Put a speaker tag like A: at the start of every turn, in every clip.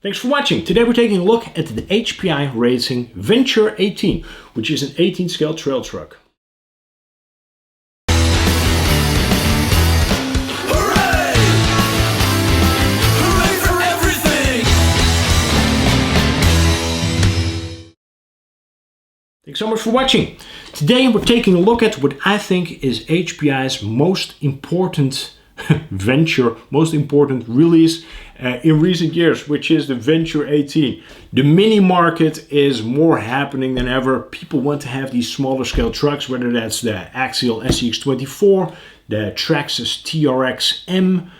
A: Thanks for watching. Today we're taking a look at the HPI Racing Venture 18, which is an 18 scale trail truck.
B: Hooray! Hooray for everything!
A: Thanks so much for watching. Today we're taking a look at what I think is HPI's most important venture, most important release in recent years, which is the Venture 18. The mini market is more happening than ever. People want to have these smaller scale trucks, whether that's the Axial SCX24, the Traxxas TRX M,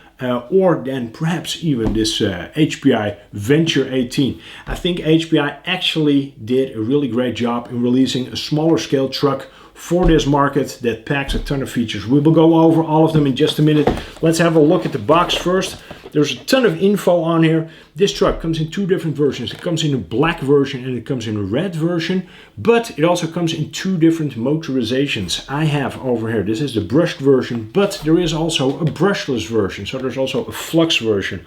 A: or then perhaps even this HPI Venture 18. I think HPI actually did a really great job in releasing a smaller scale truck for this market that packs a ton of features. We will go over all of them in just a minute. Let's have a look at the box first. There's a ton of info on here. This truck comes in two different versions. It comes in a black version and it comes in a red version, but it also comes in two different motorizations. I have over here, this is the brushed version, but there is also a brushless version. So there's also a flux version.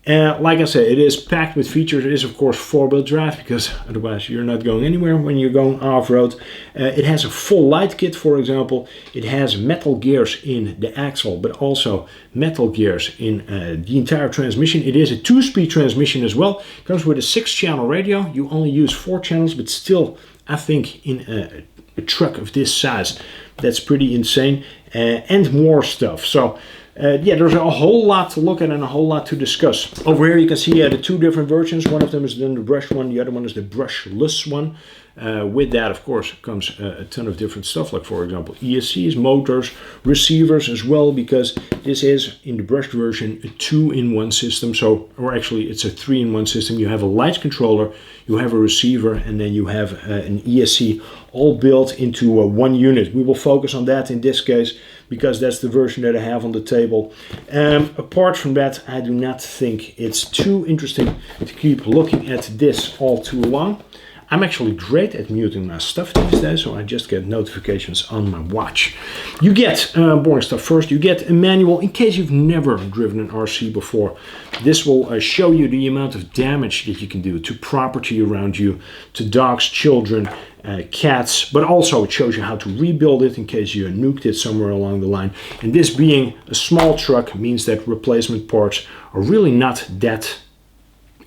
A: Like I said, it is packed with features. It is of course four-wheel drive, because otherwise you're not going anywhere when you're going off-road. It has a full light kit, for example. It has metal gears in the axle, but also metal gears in the entire transmission. It is a 2-speed transmission as well. It comes with a 6-channel radio. You only use 4 channels, but still, I think in a truck of this size, that's pretty insane. And more stuff. So yeah, there's a whole lot to look at and a whole lot to discuss. Over here you can see the two different versions. One of them is then the brushed one, the other one is the brushless one. With that, of course, comes a ton of different stuff, like for example ESCs, motors, receivers as well, because this is in the brushed version a 2-in-1 system. So, or actually it's a 3-in-1 system. You have a light controller, you have a receiver, and then you have an ESC, all built into one unit. We will focus on that in this case because that's the version that I have on the table. Apart from that, I do not think it's too interesting to keep looking at this all too long. I'm actually great at muting my stuff these days, so I just get notifications on my watch. You get, boring stuff first, you get a manual in case you've never driven an RC before. This will show you the amount of damage that you can do to property around you, to dogs, children, cats, but also it shows you how to rebuild it in case you nuked it somewhere along the line. And this being a small truck means that replacement parts are really not that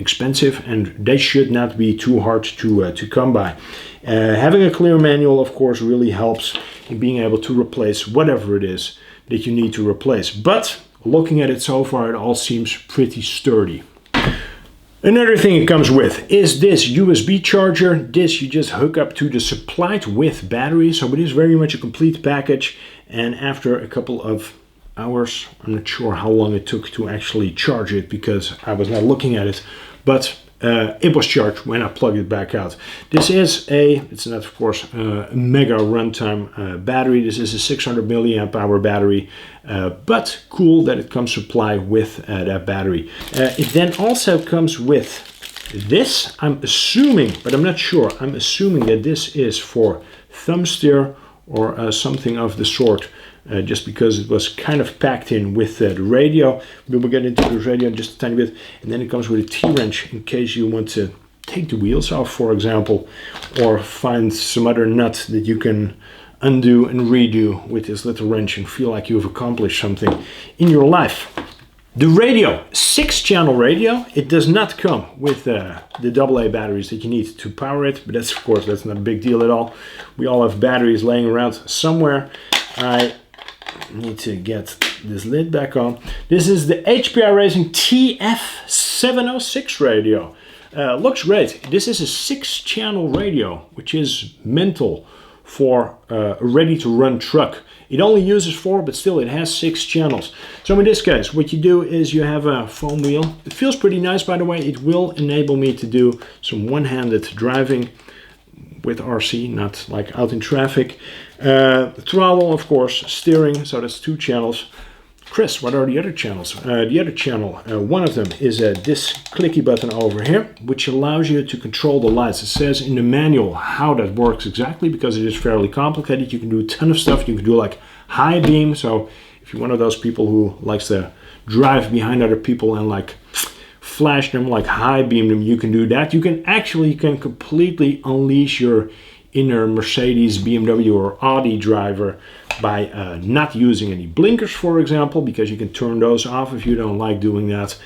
A: expensive, and they should not be too hard to come by. Having a clear manual, of course, really helps in being able to replace whatever it is that you need to replace. But looking at it so far, it all seems pretty sturdy. Another thing it comes with is this USB charger. This you just hook up to the supplied with battery, so it is very much a complete package. And after a couple of hours, I'm not sure how long it took to actually charge it because I was not looking at it, but it was charged when I plugged it back out. This is it's not of course a mega runtime battery. This is a 600 milliamp hour battery, but cool that it comes supplied with that battery. It then also comes with this, I'm assuming, but I'm not sure, I'm assuming that this is for thumb steer or something of the sort. Just because it was kind of packed in with the radio. We will get into the radio in just a tiny bit. And then it comes with a T-wrench in case you want to take the wheels off, for example, or find some other nut that you can undo and redo with this little wrench and feel like you've accomplished something in your life. The radio, 6-channel radio. It does not come with the AA batteries that you need to power it, but that's of course that's not a big deal at all. We all have batteries laying around somewhere. I need to get this lid back on. This is the HPI Racing TF706 radio. Looks great. This is a 6-channel radio, which is mental for a ready-to-run truck. It only uses 4, but still it has 6 channels. So in this case, what you do is you have a foam wheel. It feels pretty nice, by the way. It will enable me to do some one-handed driving with RC, not like out in traffic. Throttle, of course, steering, so that's 2 channels. Chris, what are the other channels? The other channel, one of them is this clicky button over here, which allows you to control the lights. It says in the manual how that works exactly, because it is fairly complicated. You can do a ton of stuff. You can do like high beam, so if you're one of those people who likes to drive behind other people and like flash them, like high beam them, you can do that. You can completely unleash your inner Mercedes, BMW or Audi driver by not using any blinkers, for example, because you can turn those off if you don't like doing that.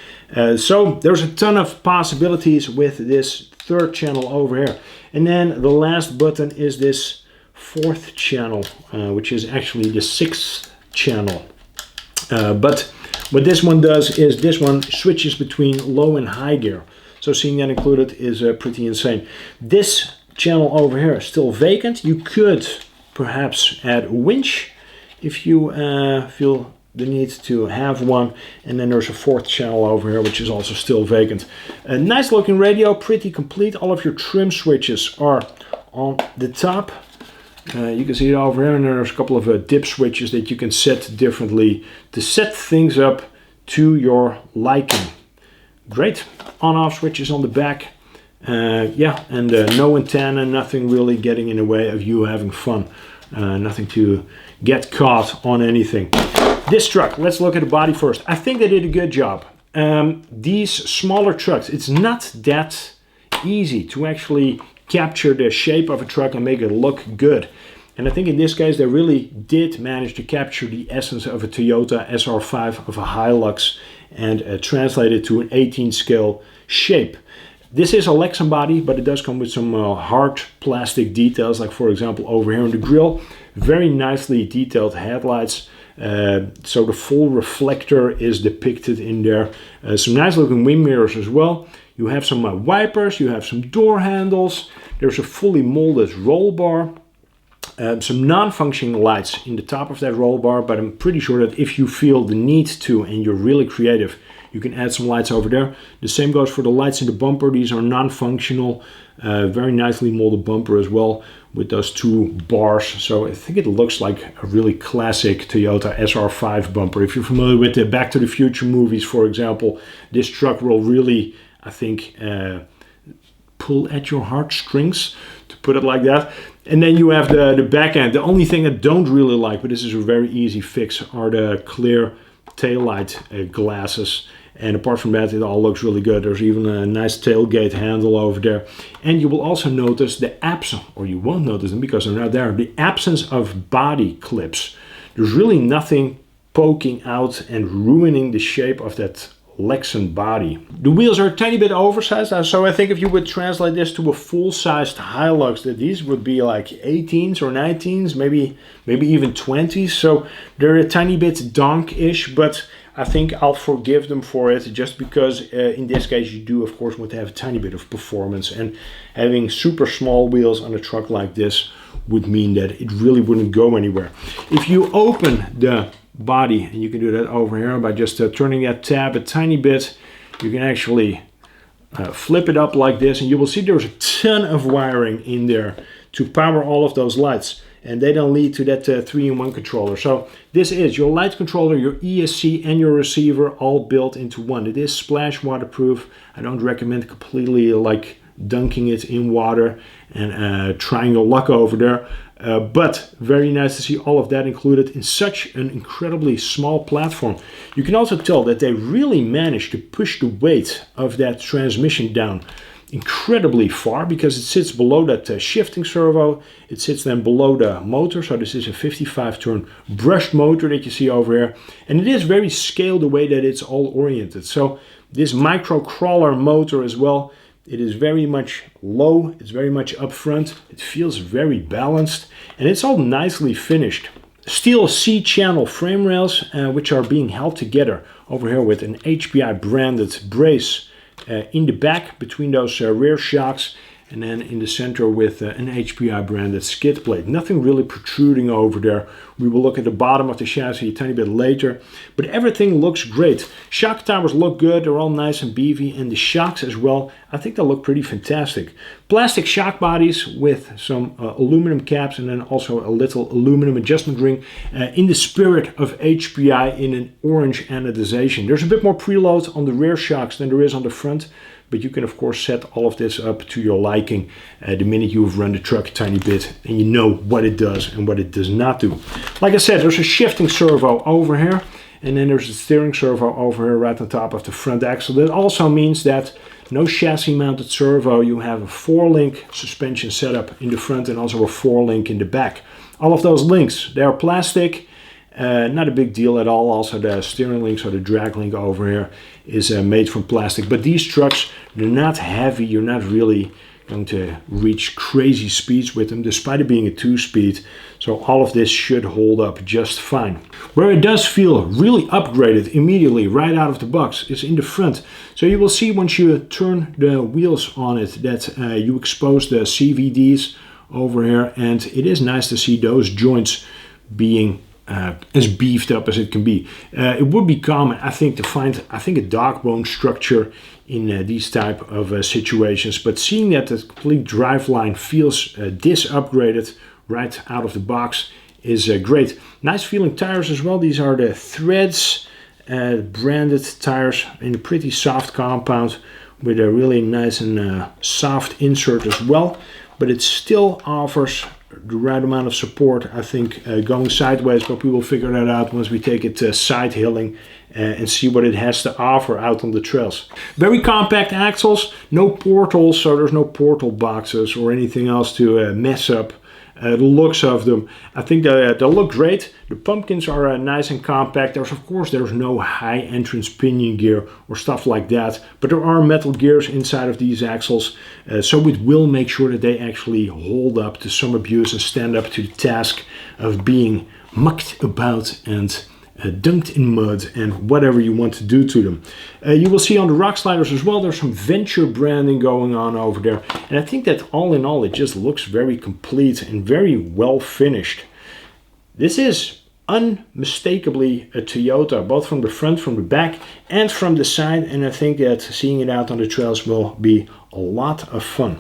A: So there's a ton of possibilities with this third channel over here. And then the last button is this fourth channel, which is actually the sixth channel. But what this one does is this one switches between low and high gear. So seeing that included is pretty insane. This channel over here is still vacant. You could perhaps add a winch if you feel the need to have one. And then there's a fourth channel over here, which is also still vacant. A nice looking radio, pretty complete. All of your trim switches are on the top. You can see it over here, and there's a couple of dip switches that you can set differently to set things up to your liking. Great. On-off switches on the back. Yeah, and no antenna, nothing really getting in the way of you having fun. Nothing to get caught on anything. This truck, let's look at the body first. I think they did a good job. These smaller trucks, it's not that easy to actually capture the shape of a truck and make it look good. And I think in this case they really did manage to capture the essence of a Toyota SR5 of a Hilux and translate it to an 18 scale shape. This is a Lexan body, but it does come with some hard plastic details, like for example over here on the grille. Very nicely detailed headlights. So the full reflector is depicted in there. Some nice looking wing mirrors as well. You have some wipers, you have some door handles. There's a fully molded roll bar. Some non-functioning lights in the top of that roll bar, but I'm pretty sure that if you feel the need to and you're really creative, you can add some lights over there. The same goes for the lights in the bumper. These are non-functional, very nicely molded bumper as well with those two bars. So I think it looks like a really classic Toyota SR5 bumper. If you're familiar with the Back to the Future movies, for example, this truck will really, I think, pull at your heartstrings, to put it like that. And then you have the back end. The only thing I don't really like, but this is a very easy fix, are the clear taillight glasses. And apart from that, it all looks really good. There's even a nice tailgate handle over there. And you will also notice the absence, or you won't notice them because they're not there, the absence of body clips. There's really nothing poking out and ruining the shape of that Lexan body. The wheels are a tiny bit oversized, so I think if you would translate this to a full-sized Hilux, that these would be like 18s or 19s, maybe even 20s. So they're a tiny bit donk-ish, but I think I'll forgive them for it, just because in this case you do of course want to have a tiny bit of performance, and having super small wheels on a truck like this would mean that it really wouldn't go anywhere. If you open the body, and you can do that over here by just turning that tab a tiny bit, you can actually flip it up like this, and you will see there's a ton of wiring in there to power all of those lights, and they don't lead to that 3-in-1 controller. So this is your light controller, your ESC and your receiver all built into one. It is splash waterproof. I don't recommend completely like dunking it in water and trying your luck over there. But very nice to see all of that included in such an incredibly small platform. You can also tell that they really managed to push the weight of that transmission down incredibly far, because it sits below that shifting servo. It sits then below the motor. So this is a 55 turn brushed motor that you see over here. And it is very scaled the way that it's all oriented. So this micro crawler motor as well, it is very much low, it's very much up front, it feels very balanced, and it's all nicely finished. Steel C-channel frame rails, which are being held together over here with an HPI branded brace in the back between those rear shocks, and then in the center with an HPI branded skid plate. Nothing really protruding over there. We will look at the bottom of the chassis a tiny bit later, but everything looks great. Shock towers look good, they're all nice and beefy, and the shocks as well, I think they look pretty fantastic. Plastic shock bodies with some aluminum caps, and then also a little aluminum adjustment ring in the spirit of HPI in an orange anodization. There's a bit more preload on the rear shocks than there is on the front, but you can of course set all of this up to your liking the minute you've run the truck a tiny bit and you know what it does and what it does not do. Like I said, there's a shifting servo over here, and then there's a steering servo over here right on top of the front axle. That also means that no chassis mounted servo. You have a 4-link suspension setup in the front and also a 4-link in the back. All of those links, they are plastic. Not a big deal at all. Also the steering links or the drag link over here is made from plastic. But these trucks, they're not heavy. You're not really going to reach crazy speeds with them, despite it being a 2-speed. So all of this should hold up just fine. Where it does feel really upgraded immediately right out of the box is in the front. So you will see once you turn the wheels on it that you expose the CVDs over here, and it is nice to see those joints being as beefed up as it can be. It would be common, I think, to find a dog bone structure in these type of situations, but seeing that the complete driveline feels this upgraded right out of the box is great. Nice feeling tires as well. These are the Threads branded tires in a pretty soft compound with a really nice and soft insert as well, but it still offers the right amount of support, I think, going sideways, but we will figure that out once we take it side hilling and see what it has to offer out on the trails. Very compact axles, no portals, so there's no portal boxes or anything else to mess up the looks of them. I think they look great. The pumpkins are nice and compact. There's no high entrance pinion gear or stuff like that, but there are metal gears inside of these axles, so it will make sure that they actually hold up to some abuse and stand up to the task of being mucked about and dunked in mud and whatever you want to do to them. You will see on the rock sliders as well, there's some Venture branding going on over there. And I think that all in all, it just looks very complete and very well finished. This is unmistakably a Toyota, both from the front, from the back, and from the side. And I think that seeing it out on the trails will be a lot of fun.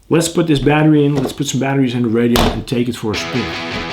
A: Let's put this battery in, let's put some batteries in the radio and take it for a spin.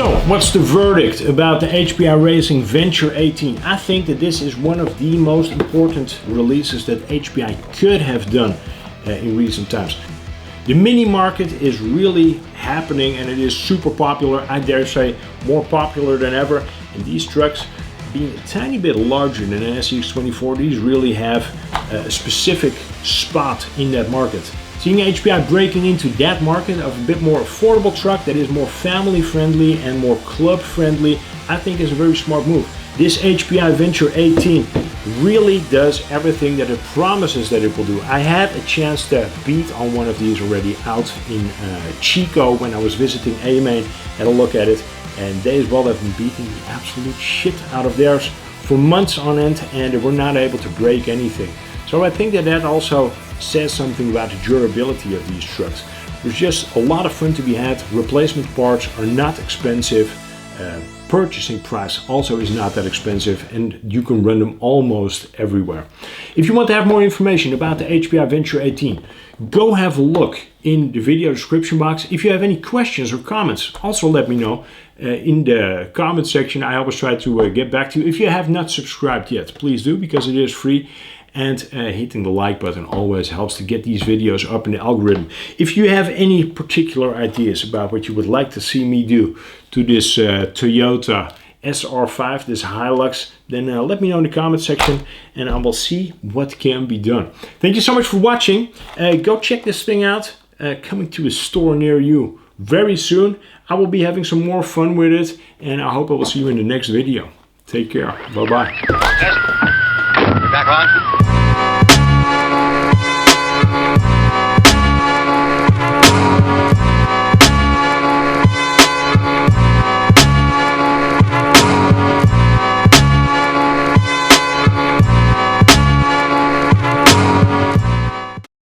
A: So, what's the verdict about the HPI Racing Venture 18? I think that this is one of the most important releases that HPI could have done in recent times. The mini market is really happening and it is super popular. I dare say more popular than ever. And these trucks, being a tiny bit larger than an SCX24, these really have a specific spot in that market. Seeing HPI breaking into that market of a bit more affordable truck that is more family friendly and more club friendly, I think is a very smart move. This HPI Venture 18 really does everything that it promises that it will do. I had a chance to beat on one of these already out in Chico when I was visiting AMA, had a look at it, and they as well have been beating the absolute shit out of theirs for months on end, and they were not able to break anything. So I think that also says something about the durability of these trucks. There's just a lot of fun to be had. Replacement parts are not expensive. purchasing price also is not that expensive, and you can run them almost everywhere. If you want to have more information about the HPI Venture 18, go have a look in the video description box. If you have any questions or comments, also let me know in the comment section. I always try to get back to you. If you have not subscribed yet, please do, because it is free. And hitting the like button always helps to get these videos up in the algorithm. If you have any particular ideas about what you would like to see me do to this Toyota SR5, this Hilux, then let me know in the comment section and I will see what can be done. Thank you so much for watching. Go check this thing out. Coming to a store near you very soon. I will be having some more fun with it, and I hope I will see you in the next video. Take care. Bye-bye.
C: We're back on.